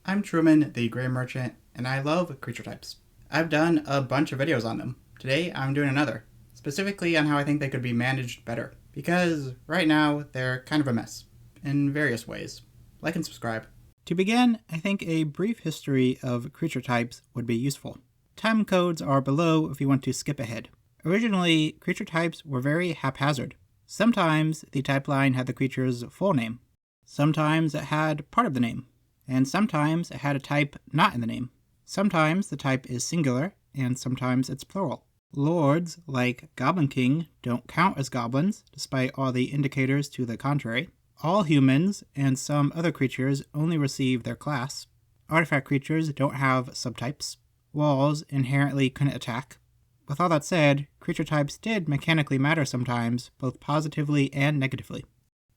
I'm Truman, the Gray Merchant, and I love creature types. I've done a bunch of videos on them. Today, I'm doing another, specifically on how I think they could be managed better, because right now, they're kind of a mess, in various ways. Like and subscribe. To begin, I think a brief history of creature types would be useful. Time codes are below if you want to skip ahead. Originally, creature types were very haphazard. Sometimes the type line had the creature's full name. Sometimes it had part of the name. And sometimes it had a type not in the name. Sometimes the type is singular, and sometimes it's plural. Lords, like Goblin King, don't count as goblins, despite all the indicators to the contrary. All humans and some other creatures only receive their class. Artifact creatures don't have subtypes. Walls inherently couldn't attack. With all that said, creature types did mechanically matter sometimes, both positively and negatively.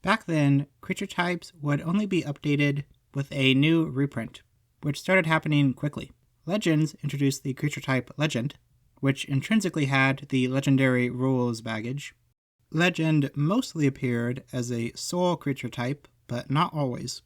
Back then, creature types would only be updated with a new reprint, which started happening quickly. Legends introduced the creature type Legend, which intrinsically had the legendary rules baggage. Legend mostly appeared as a soul creature type, but not always.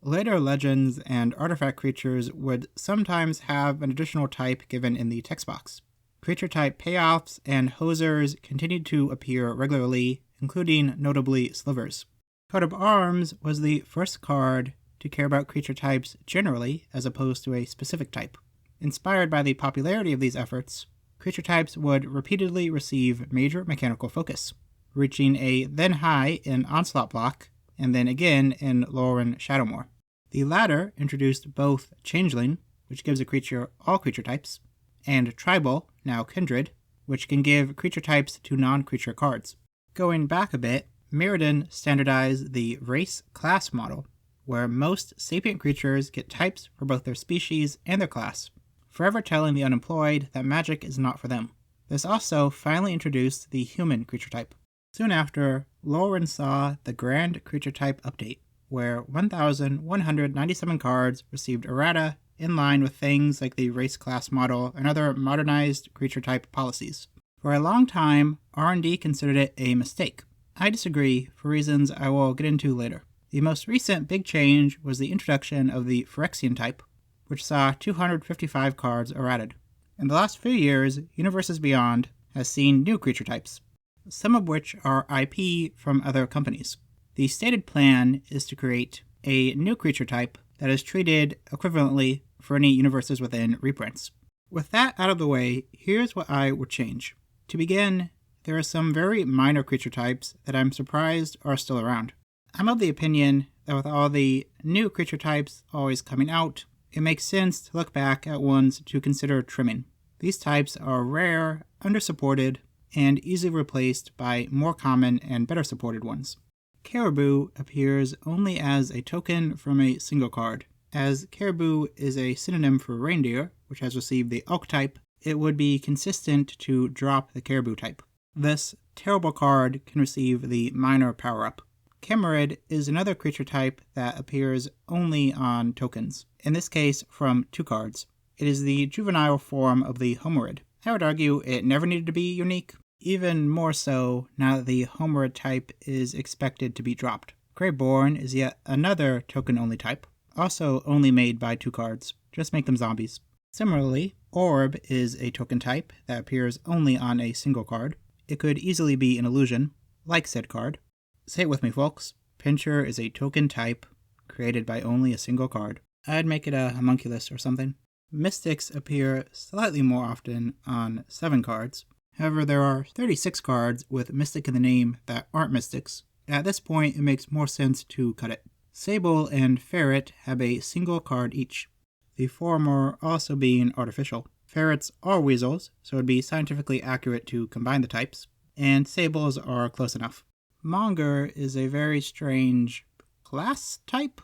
Later legends and artifact creatures would sometimes have an additional type given in the text box. Creature type payoffs and hosers continued to appear regularly, including notably slivers. Coat of Arms was the first card to care about creature types generally as opposed to a specific type. Inspired by the popularity of these efforts, creature types would repeatedly receive major mechanical focus, reaching a then high in Onslaught block and then again in Lauren Shadowmoor. The latter introduced both Changeling, which gives a creature all creature types, and Tribal, now Kindred, which can give creature types to non-creature cards. Going back a bit, Mirrodin standardized the race-class model, where most sapient creatures get types for both their species and their class, forever telling the unemployed that magic is not for them. This also finally introduced the human creature type. Soon after, Lauren saw the Grand Creature Type update, where 1,197 cards received errata in line with things like the race-class model and other modernized creature type policies. For a long time, R&D considered it a mistake. I disagree for reasons I will get into later. The most recent big change was the introduction of the Phyrexian type, which saw 255 cards errated. In the last few years, Universes Beyond has seen new creature types, some of which are IP from other companies. The stated plan is to create a new creature type that is treated equivalently for any universes within reprints. With that out of the way, here's what I would change. To begin, there are some very minor creature types that I'm surprised are still around. I'm of the opinion that with all the new creature types always coming out, it makes sense to look back at ones to consider trimming. These types are rare, undersupported, and easily replaced by more common and better supported ones. Caribou appears only as a token from a single card. As Caribou is a synonym for reindeer, which has received the elk type, it would be consistent to drop the Caribou type. This terrible card can receive the minor power-up. Chimerid is another creature type that appears only on tokens, in this case from 2 cards. It is the juvenile form of the Homerid. I would argue it never needed to be unique, even more so now that the Homerid type is expected to be dropped. Greyborn is yet another token-only type, also only made by 2 cards. Just make them zombies. Similarly, Orb is a token type that appears only on a single card. It could easily be an illusion, like said card. Say it with me, folks. Pincher is a token type created by only a single card. I'd make it a homunculus or something. Mystics appear slightly more often on 7 cards. However, there are 36 cards with Mystic in the name that aren't Mystics. At this point, it makes more sense to cut it. Sable and Ferret have a single card each, the former also being artificial. Ferrets are weasels, so it would be scientifically accurate to combine the types, and sables are close enough. Monger is a very strange class type.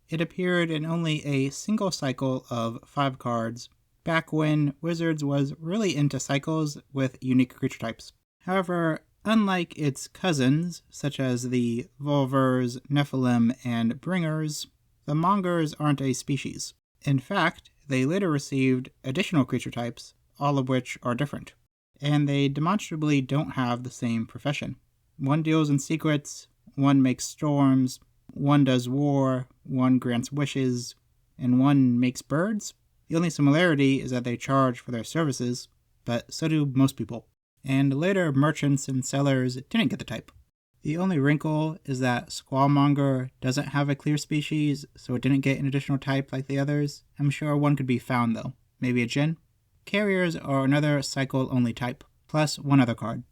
It appeared in only a single cycle of 5 cards, back when Wizards was really into cycles with unique creature types. However, unlike its cousins, such as the Volvers, Nephilim, and Bringers, the Mongers aren't a species. In fact, they later received additional creature types, all of which are different, and they demonstrably don't have the same profession. One deals in secrets, one makes storms, one does war, one grants wishes, and one makes birds. The only similarity is that they charge for their services, but so do most people. And later merchants and sellers didn't get the type. The only wrinkle is that Squallmonger doesn't have a clear species, so it didn't get an additional type like the others. I'm sure one could be found though. Maybe a djinn? Carriers are another cycle-only type, plus one other card.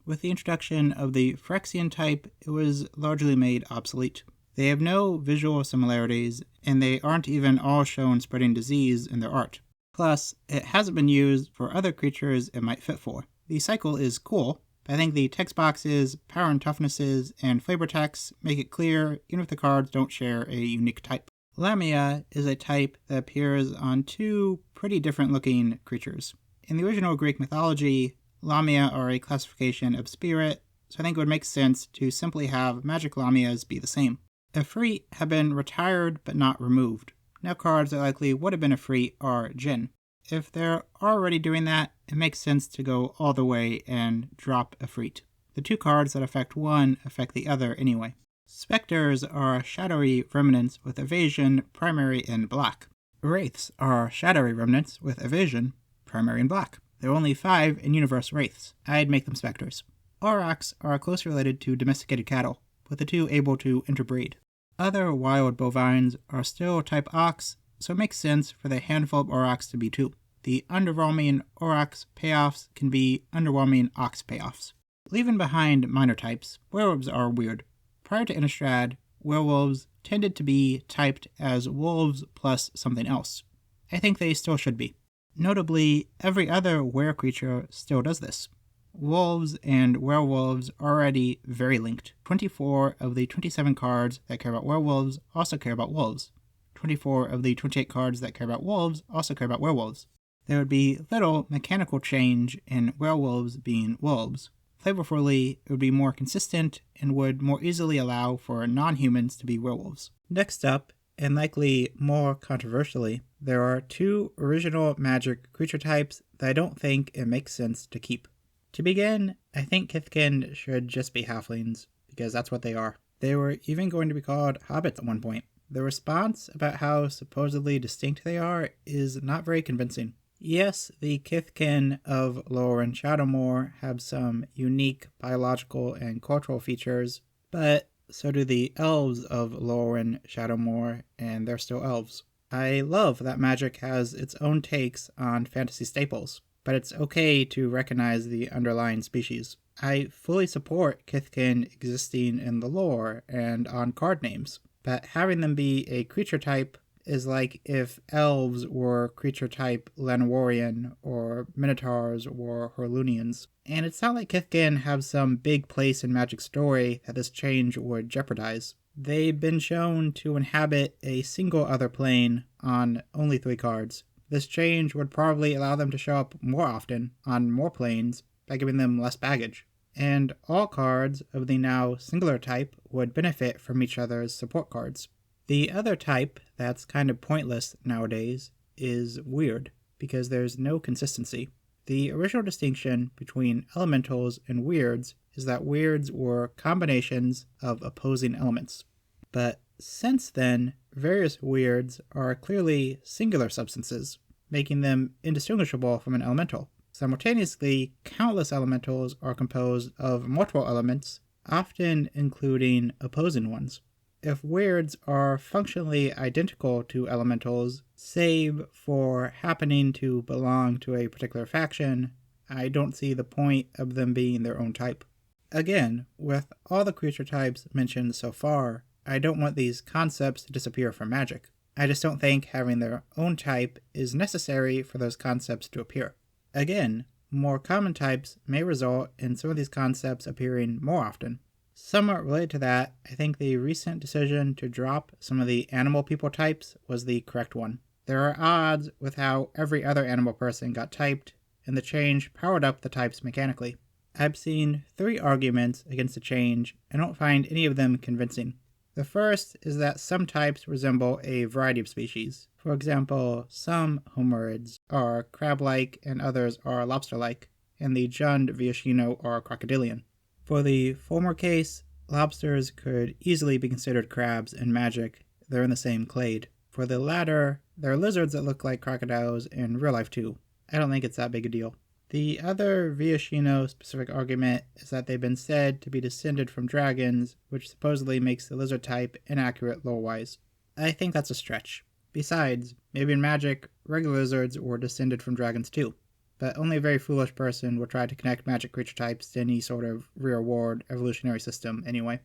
With the introduction of the Phyrexian type, it was largely made obsolete. They have no visual similarities, and they aren't even all shown spreading disease in their art. Plus, it hasn't been used for other creatures it might fit for. The cycle is cool, but I think the text boxes, power and toughnesses, and flavor text make it clear even if the cards don't share a unique type. Lamia is a type that appears on two pretty different looking creatures. In the original Greek mythology, Lamia are a classification of spirit, so I think it would make sense to simply have magic Lamias be the same. Efreet have been retired but not removed. Now cards that likely would have been Efreet are Jinn. If they're already doing that, it makes sense to go all the way and drop Efreet. The two cards that affect one affect the other anyway. Spectres are shadowy remnants with evasion, primary, and black. Wraiths are shadowy remnants with evasion, primary, and black. There are only 5 in-universe wraiths. I'd make them spectres. Aurochs are closely related to domesticated cattle, with the two able to interbreed. Other wild bovines are still type ox, so it makes sense for the handful of aurochs to be 2. The underwhelming aurochs payoffs can be underwhelming ox payoffs. Leaving behind minor types, werewolves are weird. Prior to Innistrad, werewolves tended to be typed as wolves plus something else. I think they still should be. Notably, every other were creature still does this. Wolves and werewolves are already very linked. 24 of the 27 cards that care about werewolves also care about wolves. 24 of the 28 cards that care about wolves also care about werewolves. There would be little mechanical change in werewolves being wolves. Flavorfully, it would be more consistent and would more easily allow for non-humans to be werewolves. Next up, and likely more controversially, there are 2 original magic creature types that I don't think it makes sense to keep. To begin, I think Kithkin should just be halflings, because that's what they are. They were even going to be called hobbits at one point. The response about how supposedly distinct they are is not very convincing. Yes, the Kithkin of Lorwyn Shadowmoor have some unique biological and cultural features, but so do the elves of Lorwyn Shadowmoor, and they're still elves. I love that magic has its own takes on fantasy staples, but it's okay to recognize the underlying species. I fully support Kithkin existing in the lore and on card names, but having them be a creature type is like if elves were creature type Llanowarian or Minotaurs or Horlunians. And it's not like Kithkin have some big place in Magic story that this change would jeopardize. They've been shown to inhabit a single other plane on only 3 cards. This change would probably allow them to show up more often on more planes by giving them less baggage. And all cards of the now singular type would benefit from each other's support cards. The other type that's kind of pointless nowadays is weird, because there's no consistency. The original distinction between elementals and weirds is that weirds were combinations of opposing elements. But since then, various weirds are clearly singular substances, making them indistinguishable from an elemental. Simultaneously, countless elementals are composed of multiple elements, often including opposing ones. If weirds are functionally identical to elementals, save for happening to belong to a particular faction, I don't see the point of them being their own type. Again, with all the creature types mentioned so far, I don't want these concepts to disappear from Magic. I just don't think having their own type is necessary for those concepts to appear. Again, more common types may result in some of these concepts appearing more often. Somewhat related to that, I think the recent decision to drop some of the animal people types was the correct one. There are odds with how every other animal person got typed, and the change powered up the types mechanically. I've seen 3 arguments against the change, and don't find any of them convincing. The first is that some types resemble a variety of species. For example, some homurids are crab-like and others are lobster-like, and the Jund Viashino are crocodilian. For the former case, lobsters could easily be considered crabs in Magic. They're in the same clade. For the latter, there are lizards that look like crocodiles in real life too. I don't think it's that big a deal. The other Viashino-specific argument is that they've been said to be descended from dragons, which supposedly makes the lizard type inaccurate lore-wise. I think that's a stretch. Besides, maybe in Magic, regular lizards were descended from dragons too. But only a very foolish person would try to connect Magic creature types to any sort of real-world evolutionary system anyway.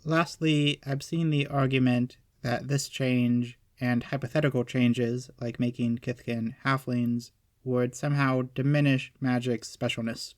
Lastly, I've seen the argument that this change and hypothetical changes, like making Kithkin halflings, would somehow diminish Magic's specialness.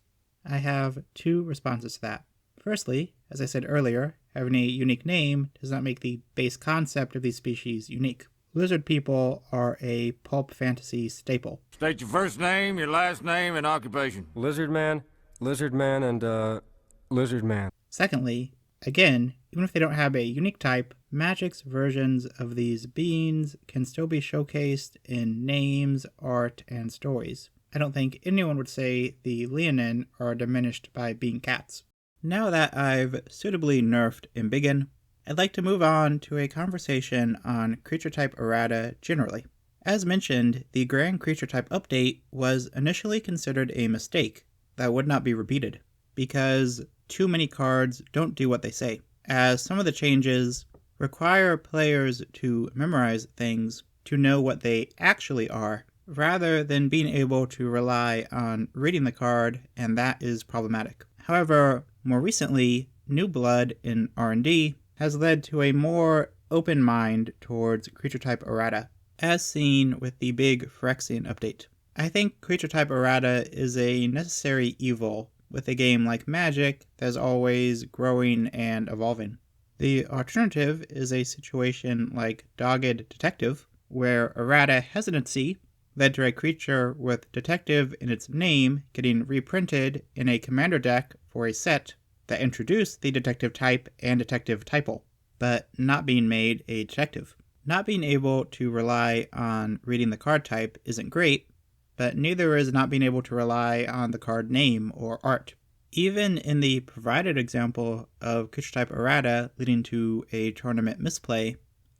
I have two responses to that. Firstly, as I said earlier, having a unique name does not make the base concept of these species unique. Lizard people are a pulp fantasy staple. State your first name, your last name, and occupation. Lizard man, and lizard man. Secondly, again, even if they don't have a unique type, Magic's versions of these beings can still be showcased in names, art, and stories. I don't think anyone would say the Leonin are diminished by being cats. Now that I've suitably nerfed Embiggen, I'd like to move on to a conversation on creature type errata generally. As mentioned, the Grand Creature Type update was initially considered a mistake that would not be repeated, because too many cards don't do what they say, as some of the changes require players to memorize things to know what they actually are, rather than being able to rely on reading the card, and that is problematic. However, more recently, new blood in R&D has led to a more open mind towards creature type errata, as seen with the big Phyrexian update. I think creature type errata is a necessary evil with a game like Magic that is always growing and evolving. The alternative is a situation like Dogged Detective, where errata hesitancy led to a creature with Detective in its name getting reprinted in a commander deck for a set that introduced the Detective type and Detective typal, but not being made a Detective. Not being able to rely on reading the card type isn't great, but neither is not being able to rely on the card name or art. Even in the provided example of creature type errata leading to a tournament misplay,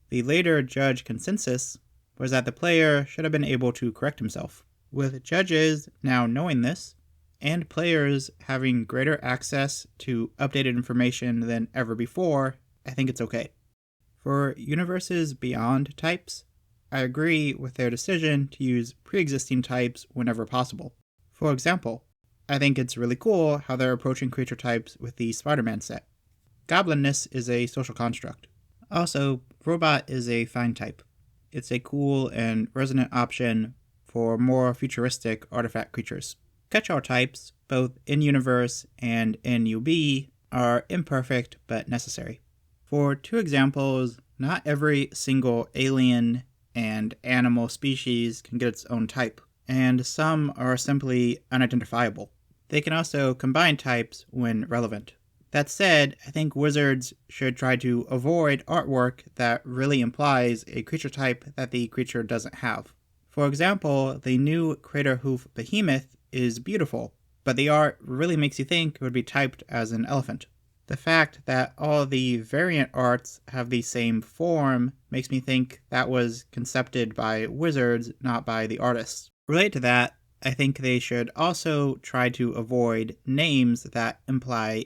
the later judge consensus was that the player should have been able to correct himself. With judges now knowing this, and players having greater access to updated information than ever before, I think it's okay. For universes beyond types, I agree with their decision to use pre-existing types whenever possible. For example, I think it's really cool how they're approaching creature types with the Spider-Man set. Goblinness is a social construct. Also, robot is a fine type. It's a cool and resonant option for more futuristic artifact creatures. Catch-all types, both in-universe and in UB, are imperfect but necessary. For two examples, not every single alien and animal species can get its own type, and some are simply unidentifiable. They can also combine types when relevant. That said, I think wizards should try to avoid artwork that really implies a creature type that the creature doesn't have. For example, the new Craterhoof Behemoth is beautiful, but the art really makes you think it would be typed as an elephant. The fact that all the variant arts have the same form makes me think that was concepted by wizards, not by the artists. Related to that, I think they should also try to avoid names that imply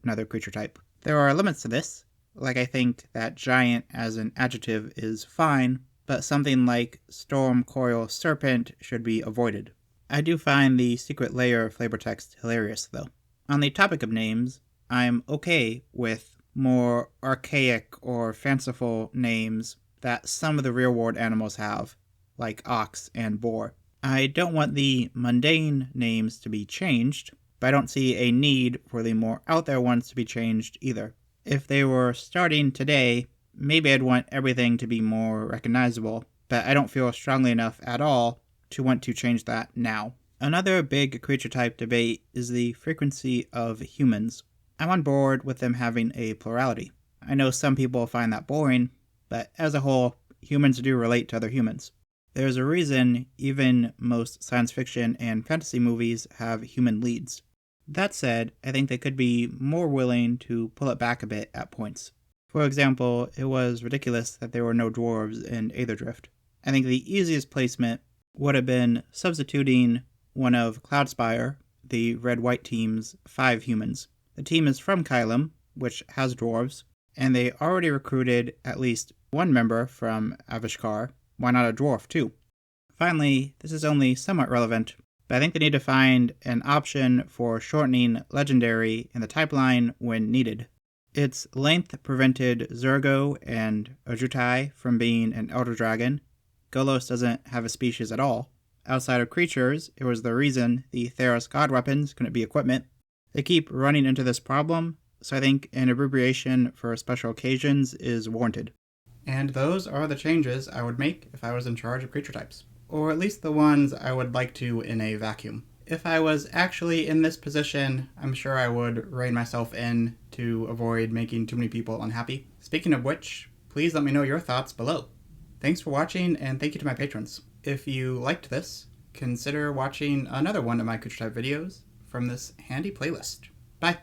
another creature type. There are limits to this, like I think that giant as an adjective is fine, but something like Storm Coil Serpent should be avoided. I do find the secret layer flavor text hilarious, though. On the topic of names, I'm okay with more archaic or fanciful names that some of the real-world animals have, like ox and boar. I don't want the mundane names to be changed, but I don't see a need for the more out there ones to be changed either. If they were starting today, maybe I'd want everything to be more recognizable, but I don't feel strongly enough at all to want to change that now. Another big creature type debate is the frequency of humans. I'm on board with them having a plurality. I know some people find that boring, but as a whole, humans do relate to other humans. There's a reason even most science fiction and fantasy movies have human leads. That said, I think they could be more willing to pull it back a bit at points. For example, it was ridiculous that there were no dwarves in Aetherdrift. I think the easiest placement would have been substituting one of Cloudspire, the red-white team's 5 humans. The team is from Kylum, which has dwarves, and they already recruited at least one member from Avishkar. Why not a dwarf, too? Finally, this is only somewhat relevant, but I think they need to find an option for shortening legendary in the type line when needed. Its length prevented Zergo and Ojutai from being an Elder Dragon. Golos doesn't have a species at all. Outside of creatures, it was the reason the Theros god weapons couldn't be equipment. They keep running into this problem, so I think an abbreviation for special occasions is warranted. And those are the changes I would make if I was in charge of creature types. Or at least the ones I would like to in a vacuum. If I was actually in this position, I'm sure I would rein myself in to avoid making too many people unhappy. Speaking of which, please let me know your thoughts below. Thanks for watching, and thank you to my patrons. If you liked this, consider watching another one of my creature type videos from this handy playlist. Bye!